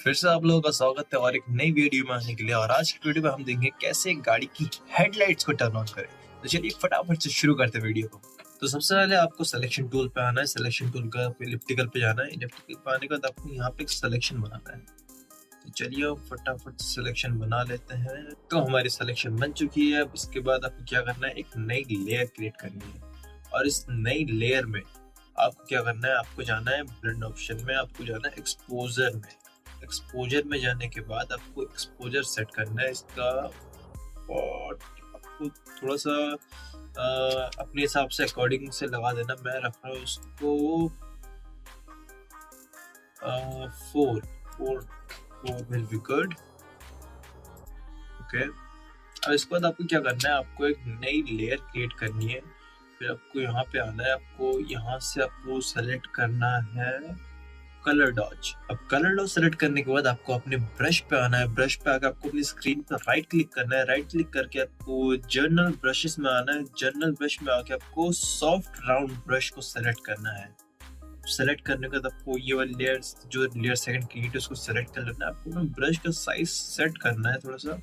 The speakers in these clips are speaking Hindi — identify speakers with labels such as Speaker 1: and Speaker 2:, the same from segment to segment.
Speaker 1: फिर से आप लोगों का स्वागत है और एक नई वीडियो में आने के लिए। और आज की वीडियो में हम देखेंगे कैसे गाड़ी की हेडलाइट्स को टर्न ऑन करें। तो चलिए फटाफट से शुरू करते हैं वीडियो को। तो सबसे पहले आपको सिलेक्शन टूल पे आना है। सिलेक्शन टूल का इलिप्टिकल पे जाना है। इलिप्टिकल पे आने के बाद आपको यहाँ पे एक सिलेक्शन बनाना है। तो चलिए फटाफट सिलेक्शन बना लेते हैं। तो हमारी सिलेक्शन बन चुकी है। अब इसके बाद आपको क्या करना है, एक नई लेयर क्रिएट करनी है। और इस नई लेयर में आपको क्या करना है, आपको जाना है ब्लेंड ऑप्शन में, आपको जाना है एक्सपोजर में। एक्सपोजर में जाने के बाद आपको एक्सपोजर सेट करना है इसका, और आपको थोड़ा सा अपने हिसाब से अकॉर्डिंग से लगा देना। मैं रख रहा हूँ उसको 4 विल बी गुड। ओके, अब इसके बाद आपको क्या करना है, आपको एक नई लेयर क्रिएट करनी है। फिर आपको यहाँ पे आना है, आपको यहाँ से आपको सेलेक्ट करना है कलर डॉज। अब कलर डॉज सेलेक्ट करने के बाद आपको अपने ब्रश पे आना है। ब्रश पे आकर आपको अपनी स्क्रीन पर राइट क्लिक करना है। राइट क्लिक करके आपको जर्नल ब्रशेस में आना है। जर्नल ब्रश में आके आपको सॉफ्ट राउंड ब्रश को सेलेक्ट करना है। सेलेक्ट करने के बाद आपको ये वाली लेयर, जो लेयर सेकंड क्रिएट है, उसको सेलेक्ट कर लेना है। आपको ब्रश का साइज सेट करना है थोड़ा सा,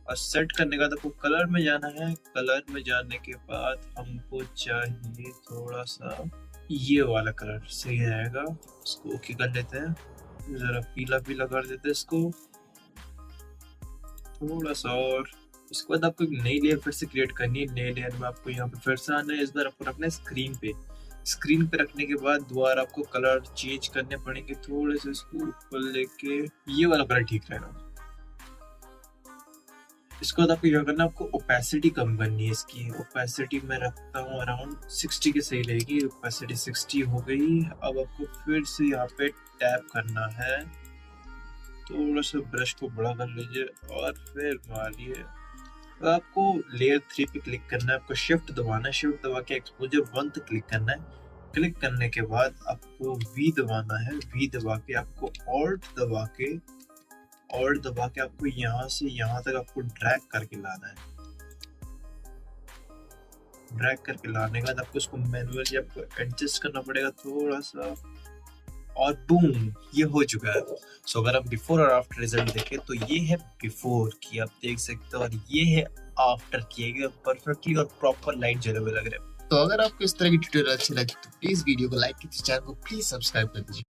Speaker 1: और सेट करने के बाद आपको कलर में जाना है। कलर में जाने के बाद हमको चाहिए थोड़ा सा ये वाला कलर, सही रहेगा। इसको ओके कर लेते हैं, जरा पीला पीला कर देते हैं इसको थोड़ा सा। और इसके बाद आपको एक नई लेयर फिर से क्रिएट करनी है। नई लेयर में आपको यहाँ पे फिर से आना है। इस बार आपको रखना है स्क्रीन पे। स्क्रीन पे रखने के बाद दोबारा आपको कलर चेंज करने पड़ेंगे थोड़े से। इसको ऊपर लेके ये वाला कलर ठीक रहेगा। इसके बाद आपको क्या करना है, आपको ओपेसिटी कम करनी है इसकी। ओपेसिटी मैं रखता हूँ अराउंड 60 के सही रहेगी। ओपेसिटी 60 हो गई। अब आपको फिर से यहाँ पे टैप करना है, थोड़ा सा ब्रश को बड़ा कर लीजिए और फिर मारिए। अब आपको लेयर 3 पे क्लिक करना है। आपको शिफ्ट दबाना है। शिफ्ट दबा के एक्सपोजर 1 पे क्लिक करना है। क्लिक करने के बाद आपको वी दबाना है। वी दबा के आपको ऑल्ट दबा के आपको यहाँ से यहाँ तक आपको ड्रैग करके लाना है। ड्रैग करके लाने के बाद आपको इसको मैनुअली आपको एडजस्ट करना पड़ेगा थोड़ा सा, और बूम, ये हो चुका है। सो अगर आप बिफोर और आफ्टर रिजल्ट देखें तो ये है बिफोर की, आप देख सकते हो, और ये है आफ्टर की। एकदम परफेक्टली और प्रॉपर लाइट जले हुए लग रहे हैं।
Speaker 2: तो अगर आपको इस तरह की ट्यूटोरियल अच्छी लगी तो प्लीज वीडियो को लाइक कीजिए, चैनल को प्लीज सब्सक्राइब कर दीजिए।